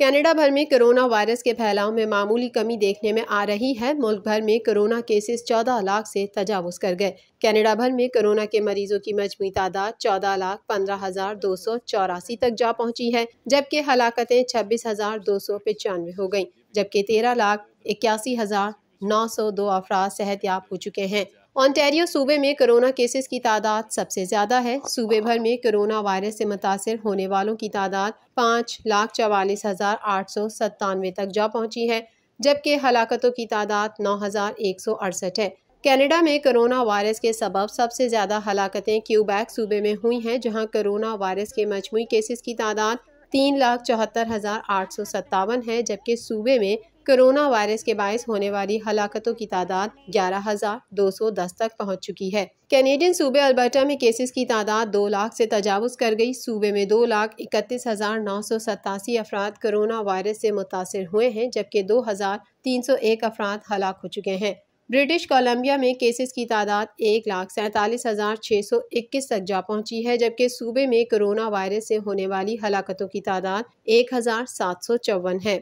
Canada بھر میں corona virus کے پھیلاؤ میں معمولی کمی دیکھنے میں آ رہی ہے۔ ملک بھر میں کرونا کیسز 14 لاکھ سے تجاوز کر گئے۔ کینیڈا بھر میں کرونا کے مریضوں کی مجموعی تعداد 14,15,284 تک جا پہنچی ہے، جبکہ ہلاکتیں 26,295 ہو گئیں، جبکہ 13,81,902 افراد صحت یاب ہو چکے ہیں۔ اونٹاریو صوبے میں کرونا کیسز کی تعداد سب سے زیادہ ہے۔ صوبے بھر میں کرونا وائرس سے متاثر ہونے والوں کی تعداد 5,44,897 تک جا پہنچی ہے، جبکہ ہلاکتوں کی تعداد 9,168 ہے۔ کینیڈا میں کرونا وائرس کے سبب سب سے زیادہ ہلاکتیں کیوبیک صوبے میں ہوئی ہیں، جہاں کرونا وائرس کے مجموعی کیسز کی تعداد 3,74,857 ہے، جبکہ صوبے میں کرونا وائرس کے باعث ہونے والی ہلاکتوں کی تعداد 11,210 تک پہنچ چکی ہے۔ کینیڈین صوبے البرٹا میں کیسز کی تعداد 2 لاکھ سے تجاوز کر گئی۔ صوبے میں 2,31,987 افراد کرونا وائرس سے متاثر ہوئے ہیں، جبکہ 2,301 افراد ہلاک ہو چکے ہیں۔ برٹش کولمبیا میں کیسز کی تعداد 1,47,621 تک جا پہنچی ہے، جبکہ صوبے میں کرونا وائرس سے ہونے والی ہلاکتوں کی تعداد 1,754 ہے۔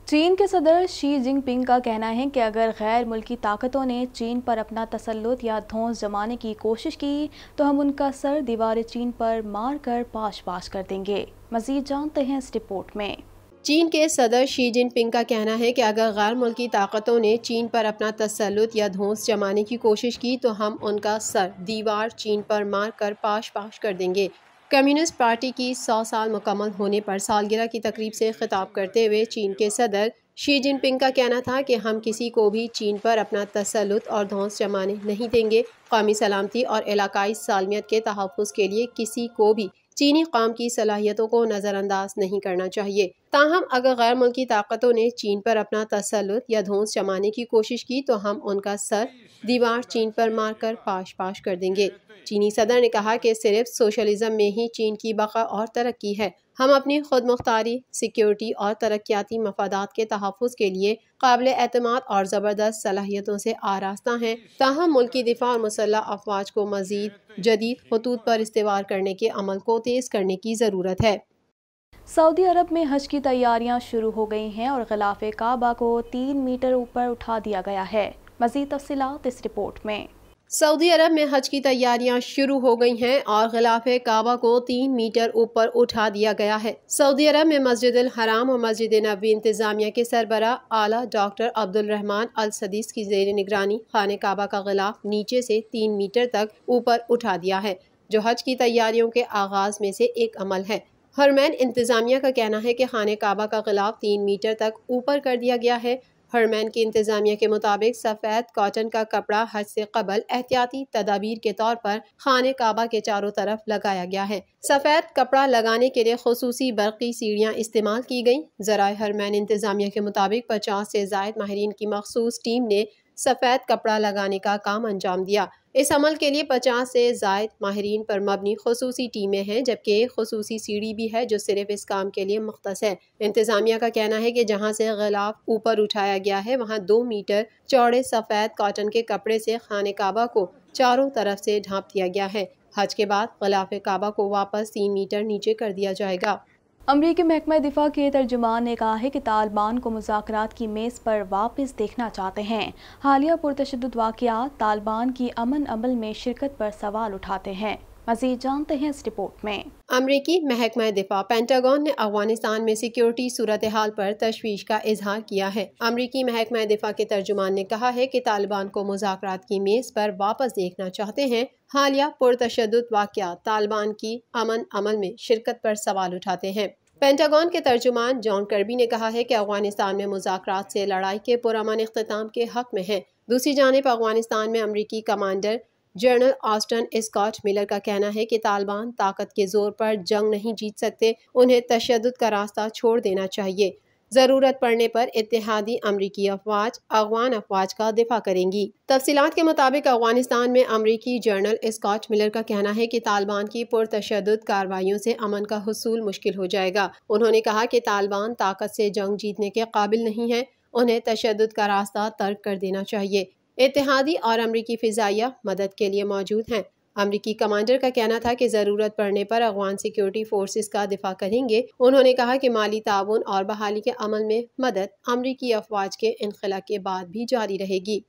چین کے صدر شی جن پنگ کا کہنا ہے کہ اگر غیر ملکی طاقتوں نے چین پر اپنا تسلط یا دھونس جمانے کی کوشش کی تو ہم ان کا سر دیوار چین پر مار کر پاش پاش کر دیں گے۔ مزید جانتے ہیں اس رپورٹ میں۔ چین کے صدر شی جن پنگ کا کہنا ہے کہ اگر غیر ملکی طاقتوں نے چین پر اپنا تسلط یا دھونس جمانے کی کوشش کی تو ہم ان کا سر دیوار چین پر مار کر پاش پاش کر دیں گے۔ کمیونسٹ پارٹی کی 100 سال مکمل ہونے پر سالگرہ کی تقریب سے خطاب کرتے ہوئے چین کے صدر شی جن پنگ کا کہنا تھا کہ ہم کسی کو بھی چین پر اپنا تسلط اور دھونس جمانے نہیں دیں گے۔ قومی سلامتی اور علاقائی سالمیت کے تحفظ کے لیے کسی کو بھی چینی قوم کی صلاحیتوں کو نظر انداز نہیں کرنا چاہیے۔ تاہم اگر غیر ملکی طاقتوں نے چین پر اپنا تسلط یا دھونس جمانے کی کوشش کی تو ہم ان کا سر دیوار چین پر مار کر پاش پاش کر دیں گے۔ چینی صدر نے کہا کہ صرف سوشلزم میں ہی چین کی بقا اور ترقی ہے۔ ہم اپنی خود مختاری، سیکیورٹی اور ترقیاتی مفادات کے تحفظ کے لیے قابل اعتماد اور زبردست صلاحیتوں سے آراستہ ہیں۔ تاہم ملکی دفاع اور مسلح افواج کو مزید جدید خطوط پر استوار کرنے کے عمل کو تیز کرنے کی ضرورت ہے۔ سعودی عرب میں حج کی تیاریاں شروع ہو گئی ہیں اور غلاف کعبہ کو 3 میٹر اوپر اٹھا دیا گیا ہے۔ مزید تفصیلات اس رپورٹ میں۔ سعودی عرب میں حج کی تیاریاں شروع ہو گئی ہیں اور غلاف کعبہ کو 3 میٹر اوپر اٹھا دیا گیا ہے۔ سعودی عرب میں مسجد الحرام اور مسجد نبوی انتظامیہ کے سربراہ اعلیٰ ڈاکٹر عبدالرحمن السدیس کی زیر نگرانی خانہ کعبہ کا غلاف نیچے سے 3 میٹر تک اوپر اٹھا دیا ہے، جو حج کی تیاریوں کے آغاز میں سے ایک عمل ہے۔ حرمین انتظامیہ کا کہنا ہے کہ خانہ کعبہ کا غلاف 3 میٹر تک اوپر کر دیا گیا ہے۔ حرمین کی انتظامیہ کے مطابق سفید کاٹن کا کپڑا حج سے قبل احتیاطی تدابیر کے طور پر خانہ کعبہ کے چاروں طرف لگایا گیا ہے۔ سفید کپڑا لگانے کے لیے خصوصی برقی سیڑھیاں استعمال کی گئیں۔ ذرائع حرمین انتظامیہ کے مطابق 50 سے زائد ماہرین کی مخصوص ٹیم نے سفید کپڑا لگانے کا کام انجام دیا۔ اس عمل کے لیے 50 سے زائد ماہرین پر مبنی خصوصی ٹیمیں ہیں، جبکہ ایک خصوصی سیڑھی بھی ہے جو صرف اس کام کے لیے مختص ہے۔ انتظامیہ کا کہنا ہے کہ جہاں سے غلاف اوپر اٹھایا گیا ہے وہاں 2 میٹر چوڑے سفید کاٹن کے کپڑے سے خانہ کعبہ کو چاروں طرف سے ڈھانپ دیا گیا ہے۔ حج کے بعد غلاف کعبہ کو واپس 3 میٹر نیچے کر دیا جائے گا۔ امریکی محکمہ دفاع کے ترجمان نے کہا ہے کہ طالبان کو مذاکرات کی میز پر واپس دیکھنا چاہتے ہیں۔ حالیہ پرتشدد واقعات طالبان کی امن عمل میں شرکت پر سوال اٹھاتے ہیں۔ مزید جانتے ہیں اس رپورٹ میں۔ امریکی محکمہ دفاع پینٹاگون نے افغانستان میں سیکیورٹی صورتحال پر تشویش کا اظہار کیا ہے۔ امریکی محکمہ دفاع کے ترجمان نے کہا ہے کہ طالبان کو مذاکرات کی میز پر واپس دیکھنا چاہتے ہیں۔ حالیہ پرتشدد واقعات طالبان کی امن عمل میں شرکت پر سوال اٹھاتے ہیں۔ پینٹاگون کے ترجمان جان کربی نے کہا ہے کہ افغانستان میں مذاکرات سے لڑائی کے پرامن اختتام کے حق میں ہیں۔ دوسری جانب افغانستان میں امریکی commander general Aston Scott Miller کا کہنا ہے کہ طالبان طاقت کے زور پر جنگ نہیں جیت سکتے، انہیں تشدد کا راستہ چھوڑ دینا چاہیے۔ ضرورت پڑنے پر اتحادی امریکی افواج افغان افواج کا دفاع کریں گی۔ تفصیلات کے مطابق افغانستان میں امریکی جنرل اسکاٹ ملر کا کہنا ہے کہ طالبان کی پرتشدد کارروائیوں سے امن کا حصول مشکل ہو جائے گا۔ انہوں نے کہا کہ طالبان طاقت سے جنگ جیتنے کے قابل نہیں ہیں، انہیں تشدد کا راستہ ترک کر دینا چاہیے۔ اتحادی اور امریکی فضائیہ مدد کے لیے موجود ہیں۔ امریکی کمانڈر کا کہنا تھا کہ ضرورت پڑنے پر افغان سیکیورٹی فورسز کا دفاع کریں گے۔ انہوں نے کہا کہ مالی تعاون اور بحالی کے عمل میں مدد امریکی افواج کے انخلا کے بعد بھی جاری رہے گی۔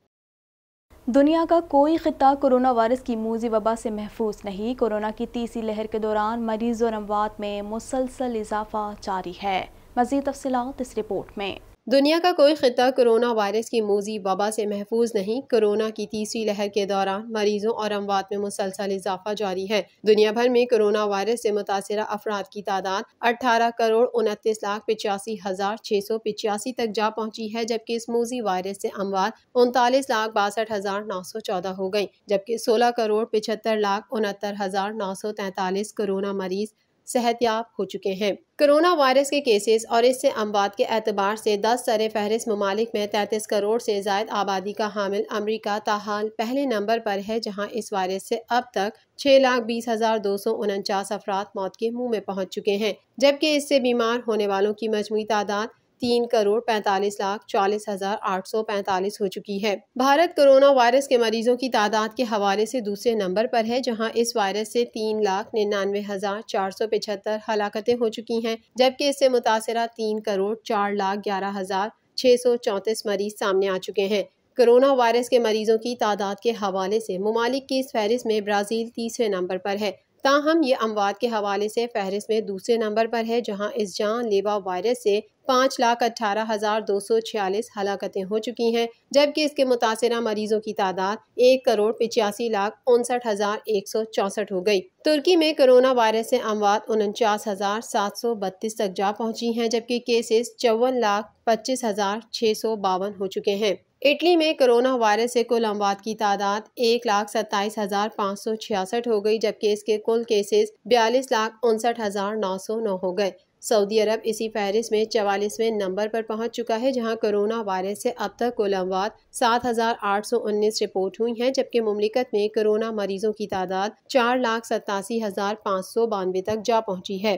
دنیا کا کوئی خطہ کورونا وائرس کی موذی وبا سے محفوظ نہیں۔ کورونا کی تیسری لہر کے دوران مریضوں اور اموات میں مسلسل اضافہ جاری ہے۔ مزید تفصیلات اس رپورٹ میں۔ دنیا کا کوئی خطہ کورونا وائرس کی موذی وبا سے محفوظ نہیں۔ کورونا کی تیسری لہر کے دوران مریضوں اور اموات میں مسلسل اضافہ جاری ہے۔ دنیا بھر میں کورونا وائرس سے متاثرہ افراد کی تعداد 18,29,85,685 تک جا پہنچی ہے، جبکہ اس موذی وائرس سے اموات 39,62,914 ہو گئیں، جبکہ 16,75,69,943 کورونا مریض صحت یاب ہو چکے ہیں۔ کورونا وائرس کے کیسز اور اس سے اموات کے اعتبار سے 10 سر فہرست ممالک میں 33 کروڑ سے زائد آبادی کا حامل امریکہ تاحال پہلے نمبر پر ہے، جہاں اس وائرس سے اب تک 6,20,249 افراد موت کے منہ میں پہنچ چکے ہیں، جبکہ اس سے بیمار ہونے والوں کی مجموعی تعداد 3,45,40,845 ہو چکی ہے۔ بھارت کورونا وائرس کے مریضوں کی تعداد کے حوالے سے دوسرے نمبر پر ہے، جہاں اس وائرس سے 3,99,475 ہلاکتیں ہو چکی ہیں، جبکہ اس سے متاثرہ 3,04,11,634 مریض سامنے آ چکے ہیں۔ کورونا وائرس کے مریضوں کی تعداد کے حوالے سے ممالک کی اس فہرست میں برازیل تیسرے نمبر پر ہے، تاہم یہ اموات کے حوالے سے فہرست میں دوسرے نمبر پر ہے، جہاں اس جان لیوا وائرس سے 5,18,246 ہلاکتیں ہو چکی ہیں، جبکہ اس کے متاثرہ مریضوں کی تعداد 1,85,59,164 ہو گئی۔ ترکی میں کورونا وائرس سے اموات 49,732 تک جا پہنچی ہیں، جبکہ کیسز 54,25,652 ہو چکے ہیں۔ اٹلی میں کورونا وائرس سے کل اموات کی تعداد 1,27,566 ہو گئی، جبکہ اس کے کل کیسز 42,59,909 ہو گئے۔ سعودی عرب اسی فہرست میں 44ویں نمبر پر پہنچ چکا ہے، جہاں کورونا وائرس سے اب تک کل اموات 7,819 رپورٹ ہوئی ہیں، جبکہ مملکت میں کورونا مریضوں کی تعداد 4,87,592 تک جا پہنچی ہے۔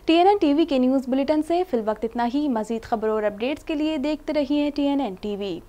TNN TV کے نیوز بلیٹن سے فی الوقت اتنا ہی۔ مزید خبروں اور اپڈیٹس کے لیے دیکھتے رہیے TNN TV۔